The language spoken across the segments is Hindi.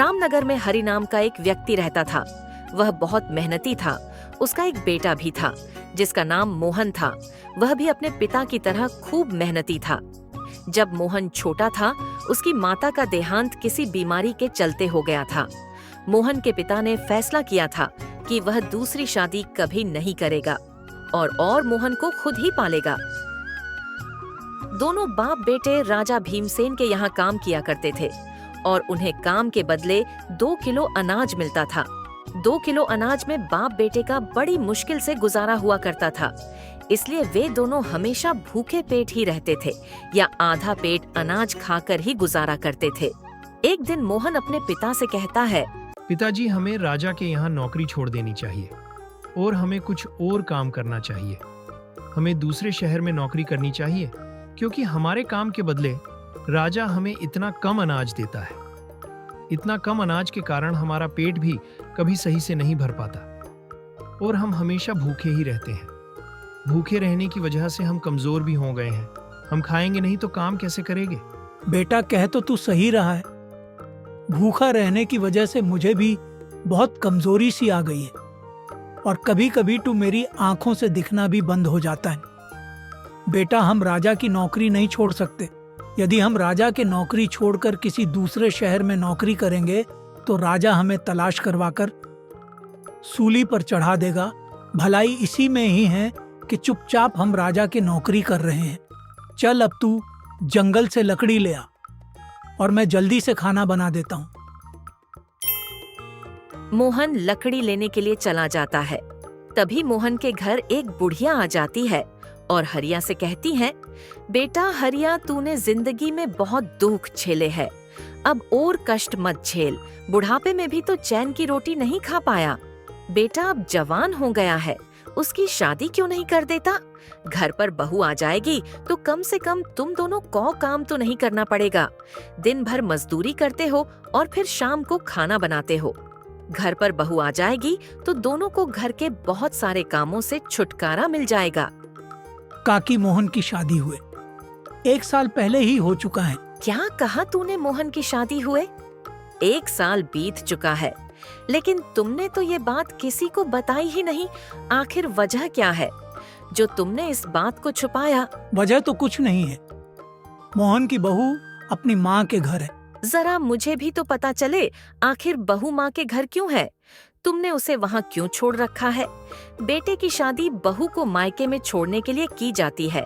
रामनगर में हरि नाम का एक व्यक्ति रहता था। वह बहुत मेहनती था। उसका एक बेटा भी था जिसका नाम मोहन था। वह भी अपने पिता की तरह खूब मेहनती था। जब मोहन छोटा था, उसकी माता का देहांत किसी बीमारी के चलते हो गया था। मोहन के पिता ने फैसला किया था कि वह दूसरी शादी कभी नहीं करेगा और मोहन को खुद ही पालेगा। दोनों बाप बेटे राजा भीमसेन के यहाँ काम किया करते थे और उन्हें काम के बदले 2 किलो अनाज मिलता था। 2 किलो अनाज में बाप बेटे का बड़ी मुश्किल से गुजारा हुआ करता था। इसलिए वे दोनों हमेशा भूखे पेट ही रहते थे या आधा पेट अनाज खाकर ही गुजारा करते थे। एक दिन मोहन अपने पिता से कहता है, पिताजी, हमें राजा के यहाँ नौकरी छोड़ देनी चाहिए और हमें कुछ और काम करना चाहिए। हमें दूसरे शहर में नौकरी करनी चाहिए क्योंकि हमारे काम के बदले राजा हमें इतना कम अनाज देता है। इतना कम अनाज के कारण हमारा पेट भी कभी सही से नहीं भर पाता और हम हमेशा भूखे ही रहते हैं। भूखे रहने की वजह से हम कमजोर भी हो गए हैं। हम खाएंगे नहीं तो काम कैसे करेंगे? बेटा, कह तो तू सही रहा है। भूखा रहने की वजह से मुझे भी बहुत कमजोरी सी आ गई है और कभी कभी तो मेरी आंखों से दिखना भी बंद हो जाता है। बेटा, हम राजा की नौकरी नहीं छोड़ सकते। यदि हम राजा की नौकरी छोड़कर किसी दूसरे शहर में नौकरी करेंगे तो राजा हमें तलाश करवाकर सूली पर चढ़ा देगा। भलाई इसी में ही है कि चुपचाप हम राजा की नौकरी कर रहे हैं। चल, अब तू जंगल से लकड़ी ले आ और मैं जल्दी से खाना बना देता हूँ। मोहन लकड़ी लेने के लिए चला जाता है। तभी मोहन के घर एक बुढ़िया आ जाती है और हरिया से कहती है, बेटा हरिया, तूने जिंदगी में बहुत दुख झेले हैं। अब और कष्ट मत झेल। बुढ़ापे में भी तो चैन की रोटी नहीं खा पाया। बेटा अब जवान हो गया है, उसकी शादी क्यों नहीं कर देता? घर पर बहू आ जाएगी तो कम से कम तुम दोनों को काम तो नहीं करना पड़ेगा। दिन भर मजदूरी करते हो और फिर शाम को खाना बनाते हो। घर पर बहू आ जाएगी तो दोनों को घर के बहुत सारे कामों से छुटकारा मिल जाएगा। काकी, मोहन की शादी हुए 1 साल पहले ही हो चुका है। क्या कहा तूने? मोहन की शादी हुए 1 साल बीत चुका है, लेकिन तुमने तो ये बात किसी को बताई ही नहीं। आखिर वजह क्या है जो तुमने इस बात को छुपाया? वजह तो कुछ नहीं है। मोहन की बहू अपनी माँ के घर है। जरा मुझे भी तो पता चले, आखिर बहू माँ के घर क्यों है? तुमने उसे वहाँ क्यों छोड़ रखा है? बेटे की शादी बहू को मायके में छोड़ने के लिए की जाती है।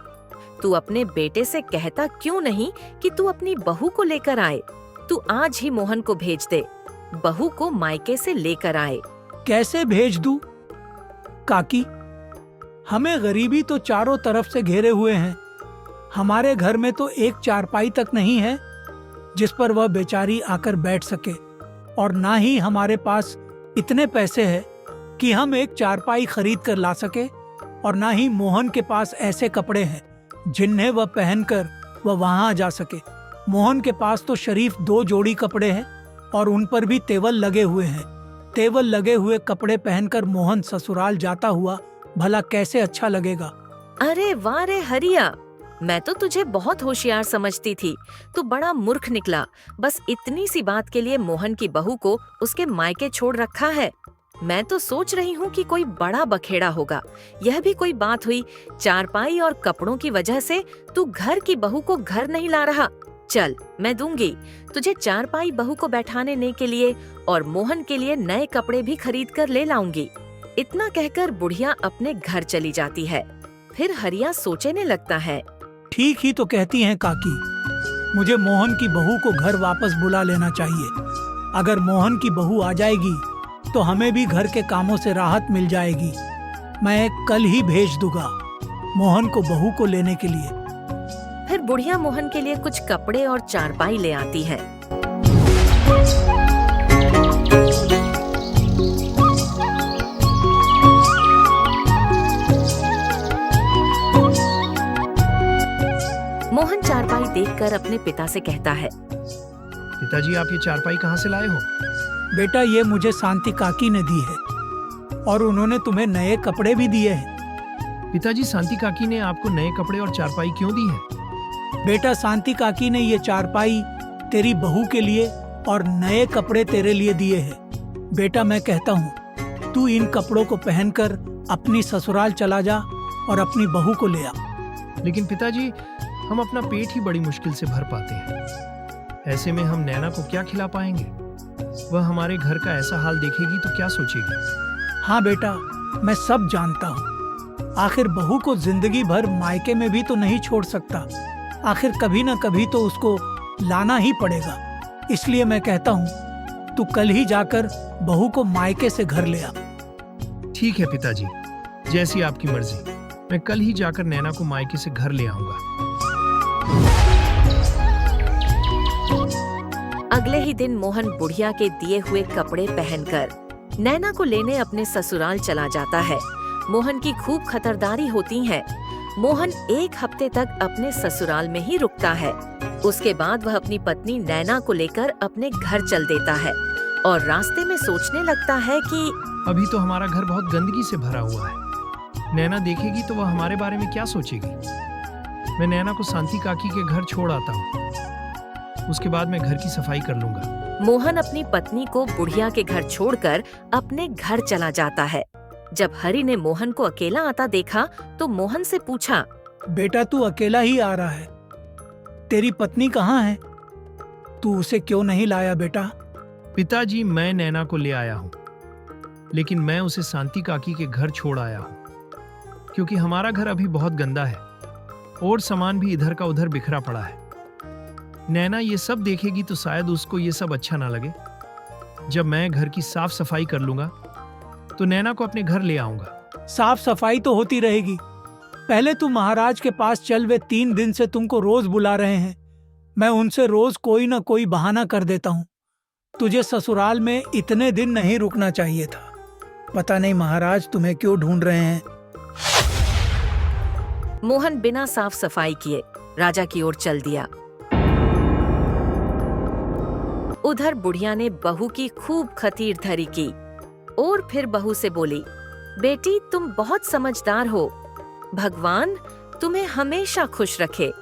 तू अपने बेटे से कहता क्यों नहीं कि तू अपनी बहू को लेकर आए? तू आज ही मोहन को भेज दे, बहू को मायके से लेकर आए। कैसे भेज दूं? काकी, हमें गरीबी तो चारों तरफ से घेरे हुए हैं। हमारे घर में तो एक चारपाई तक नहीं है जिस पर वह बेचारी आकर बैठ सके, और ना ही हमारे पास इतने पैसे हैं कि हम एक चारपाई खरीद कर ला सके, और ना ही मोहन के पास ऐसे कपड़े हैं जिन्हें वह पहनकर वह वहां जा सके। मोहन के पास तो शरीफ 2 जोड़ी कपड़े हैं और उन पर भी तेवल लगे हुए हैं। तेवल लगे हुए कपड़े पहनकर मोहन ससुराल जाता हुआ भला कैसे अच्छा लगेगा? अरे वाह रे हरिया, मैं तो तुझे बहुत होशियार समझती थी। तू बड़ा मूर्ख निकला। बस इतनी सी बात के लिए मोहन की बहू को उसके मायके छोड़ रखा है। मैं तो सोच रही हूँ कि कोई बड़ा बखेड़ा होगा। यह भी कोई बात हुई? चारपाई और कपड़ों की वजह से तू घर की बहू को घर नहीं ला रहा। चल, मैं दूंगी तुझे चारपाई बहू को बैठाने के लिए, और मोहन के लिए नए कपड़े भी खरीद कर ले लाऊंगी। इतना कहकर बुढ़िया अपने घर चली जाती है। फिर हरिया सोचने लगता है, ठीक ही तो कहती हैं काकी। मुझे मोहन की बहू को घर वापस बुला लेना चाहिए। अगर मोहन की बहू आ जाएगी तो हमें भी घर के कामों से राहत मिल जाएगी। मैं कल ही भेज दूंगा मोहन को बहू को लेने के लिए। फिर बुढ़िया मोहन के लिए कुछ कपड़े और चारपाई ले आती है। मोहन चारपाई देखकर अपने पिता से कहता है, पिताजी, आप ये चारपाई कहाँ से लाए हो? बेटा, ये मुझे शांति काकी ने दी है और उन्होंने तुम्हें नए कपड़े भी दिए हैं। पिताजी, शांति काकी ने आपको नए कपड़े और चारपाई क्यों दी है? बेटा, शांति काकी ने ये चारपाई तेरी बहू के लिए और नए कपड़े तेरे लिए दिए हैं। बेटा, मैं कहता हूँ तू इन कपड़ों को पहनकर अपनी ससुराल चला जा और अपनी बहू को ले आ। लेकिन पिताजी, हम अपना पेट ही बड़ी मुश्किल से भर पाते हैं। ऐसे में हम नैना को क्या खिला पाएंगे? वह हमारे घर का ऐसा हाल देखेगी तो क्या सोचेगी? हाँ बेटा, मैं सब जानता हूँ। आखिर बहू को जिंदगी भर मायके में भी तो नहीं छोड़ सकता। आखिर कभी न कभी तो उसको लाना ही पड़ेगा। इसलिए मैं कहता हूँ तू कल ही जाकर बहू को मायके से घर ले आ। ठीक है पिताजी, जैसी आपकी मर्जी। मैं कल ही जाकर नैना को मायके से घर ले आऊंगा। अगले ही दिन मोहन बुढ़िया के दिए हुए कपड़े पहनकर नैना को लेने अपने ससुराल चला जाता है। मोहन की खूब खतरदारी होती है। मोहन 1 हफ्ते तक अपने ससुराल में ही रुकता है। उसके बाद वह अपनी पत्नी नैना को लेकर अपने घर चल देता है और रास्ते में सोचने लगता है कि अभी तो हमारा घर बहुत गंदगी से भरा हुआ है। नैना देखेगी तो वह हमारे बारे में क्या सोचेगी? मैं नैना को शांति काकी के घर छोड़ आता हूँ। उसके बाद मैं घर की सफाई कर लूंगा। मोहन अपनी पत्नी को बुढ़िया के घर छोड़कर अपने घर चला जाता है। जब हरि ने मोहन को अकेला आता देखा तो मोहन से पूछा, बेटा, तू अकेला ही आ रहा है? तेरी पत्नी कहाँ है? तू उसे क्यों नहीं लाया बेटा? पिताजी, मैं नैना को ले आया हूँ, लेकिन मैं उसे शांति काकी के घर छोड़ आया हूँ क्योंकि हमारा घर अभी बहुत गंदा है और सामान भी इधर का उधर बिखरा पड़ा है। नैना ये सब देखेगी तो शायद उसको ये सब अच्छा ना लगे। जब मैं घर की साफ सफाई कर लूंगा तो नैना को अपने घर ले आऊंगा। साफ सफाई तो होती रहेगी। पहले तू महाराज के पास चल, वे 3 दिन से तुमको रोज बुला रहे हैं। मैं उनसे रोज कोई ना कोई बहाना कर देता हूँ। तुझे ससुराल में इतने दिन नहीं रुकना चाहिए था। पता नहीं महाराज तुम्हें क्यों ढूंढ रहे हैं। मोहन बिना साफ सफाई किए राजा की ओर चल दिया। उधर बुढ़िया ने बहू की खूब खतीर धरी की और फिर बहू से बोली, बेटी, तुम बहुत समझदार हो। भगवान तुम्हें हमेशा खुश रखे।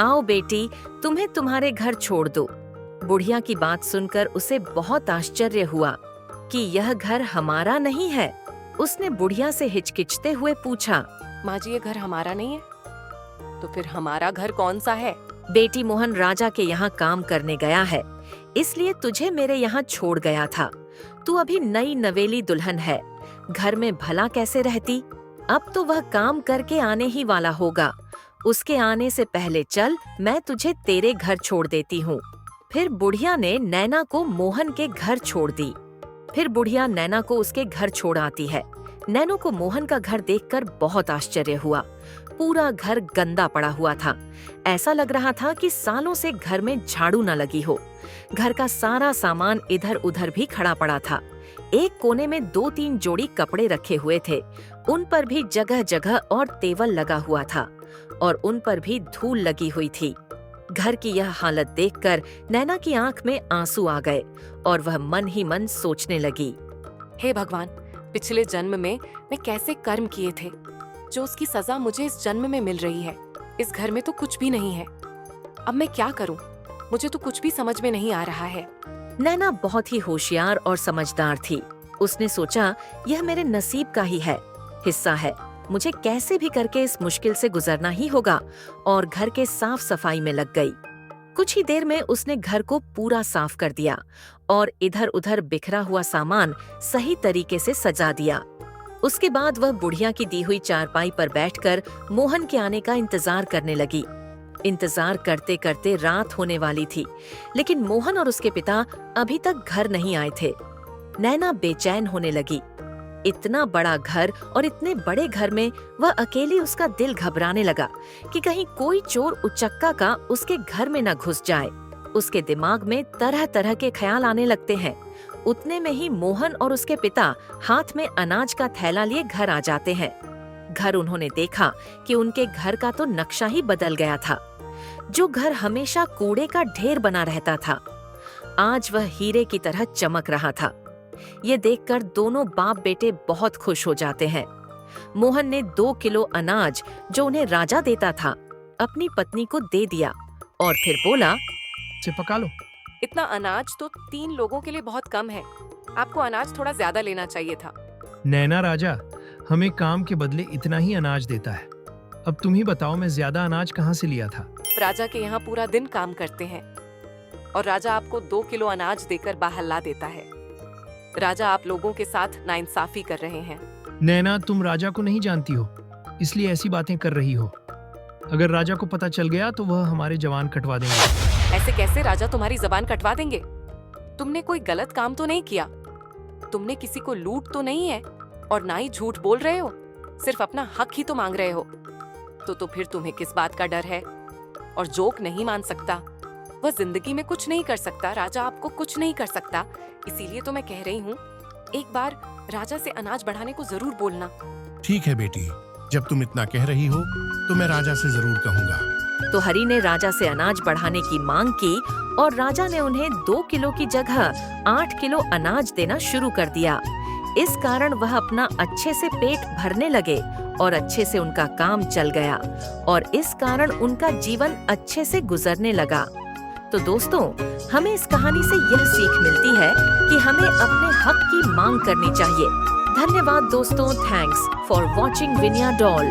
आओ बेटी, तुम्हें तुम्हारे घर छोड़ दो। बुढ़िया की बात सुनकर उसे बहुत आश्चर्य हुआ कि यह घर हमारा नहीं है। उसने बुढ़िया से हिचकिचते हुए पूछा, माँ जी, ये घर हमारा नहीं है तो फिर हमारा घर कौन सा है? बेटी, मोहन राजा के यहाँ काम करने गया है, इसलिए तुझे मेरे यहाँ छोड़ गया था। तू अभी नई नवेली दुल्हन है, घर में भला कैसे रहती? अब तो वह काम करके आने ही वाला होगा। उसके आने से पहले चल, मैं तुझे तेरे घर छोड़ देती हूँ। फिर बुढ़िया ने नैना को मोहन के घर छोड़ दी। फिर बुढ़िया नैना को उसके घर छोड़ आती है। नैनो को मोहन का घर देखकर बहुत आश्चर्य हुआ। पूरा घर गंदा पड़ा हुआ था। ऐसा लग रहा था कि सालों से घर में झाड़ू न लगी हो। घर का सारा सामान इधर उधर भी खड़ा पड़ा था। एक कोने में 2-3 जोड़ी कपड़े रखे हुए थे। उन पर भी जगह जगह और तेवल लगा हुआ था और उन पर भी धूल लगी हुई थी। घर की यह हालत देखकर नैना की आंख में आंसू आ गए और वह मन ही मन सोचने लगी, हे भगवान, पिछले जन्म में मैं कैसे कर्म किए थे जो उसकी सजा मुझे इस जन्म में मिल रही है। इस घर में तो कुछ भी नहीं है। अब मैं क्या करूं? मुझे तो कुछ भी समझ में नहीं आ रहा है। नैना बहुत ही होशियार और समझदार थी। उसने सोचा, यह मेरे नसीब का ही है, हिस्सा है। मुझे कैसे भी करके इस मुश्किल से गुजरना ही होगा और घर के साफ सफाई में लग गई। कुछ ही देर में उसने घर को पूरा साफ कर दिया और इधर उधर बिखरा हुआ सामान सही तरीके से सजा दिया। उसके बाद वह बुढ़िया की दी हुई चारपाई पर बैठकर मोहन के आने का इंतजार करने लगी। इंतजार करते करते रात होने वाली थी, लेकिन मोहन और उसके पिता अभी तक घर नहीं आए थे। नैना बेचैन होने लगी। इतना बड़ा घर और इतने बड़े घर में वह अकेली, उसका दिल घबराने लगा कि कहीं कोई चोर उचक्का का उसके घर में न घुस जाए। उसके दिमाग में तरह तरह के ख्याल आने लगते हैं। उतने में ही मोहन और उसके पिता हाथ में अनाज का थैला लिए घर आ जाते हैं। घर उन्होंने देखा कि उनके घर का तो नक्शा ही बदल गया था। जो घर हमेशा कूड़े का ढेर बना रहता था, आज वह हीरे की तरह चमक रहा था। ये देखकर दोनों बाप बेटे बहुत खुश हो जाते हैं। मोहन ने 2 किलो अनाज जो उन्हें राजा देता था अपनी पत्नी को दे दिया और फिर बोला, इसे पका लो, इतना अनाज तो 3 लोगों के लिए बहुत कम है। आपको अनाज थोड़ा ज्यादा लेना चाहिए था। नैना राजा हमें काम के बदले इतना ही अनाज देता है। अब तुम ही बताओ मैं ज्यादा अनाज कहाँ से लिया था? राजा के यहाँ पूरा दिन काम करते हैं और राजा आपको 2 किलो अनाज देकर बाहर ला देता है। राजा आप लोगों के साथ नाइंसाफी कर रहे हैं। नैना तुम राजा को नहीं जानती हो, इसलिए ऐसी बातें कर रही हो। अगर राजा को पता चल गया तो वह हमारे जवान कटवा देंगे। ऐसे कैसे राजा तुम्हारी जबान कटवा देंगे? तुमने कोई गलत काम तो नहीं किया, तुमने किसी को लूट तो नहीं है और ना ही झूठ बोल रहे हो, सिर्फ अपना हक ही तो मांग रहे हो। तो फिर तुम्हें किस बात का डर है? और जोक नहीं मान सकता, वह जिंदगी में कुछ नहीं कर सकता। राजा आपको कुछ नहीं कर सकता, इसीलिए तो मैं कह रही हूँ एक बार राजा से अनाज बढ़ाने को जरूर बोलना। ठीक है बेटी, जब तुम इतना कह रही हो तो मैं राजा से जरूर कहूँगा। तो हरी ने राजा से अनाज बढ़ाने की मांग की और राजा ने उन्हें 2 किलो की जगह 8 किलो अनाज देना शुरू कर दिया। इस कारण वह अपना अच्छे से पेट भरने लगे और अच्छे से उनका काम चल गया और इस कारण उनका जीवन अच्छे से गुजरने लगा। तो दोस्तों, हमें इस कहानी से यह सीख मिलती है कि हमें अपने हक की मांग करनी चाहिए। धन्यवाद दोस्तों, थैंक्स फॉर वॉचिंग विनिया डॉल।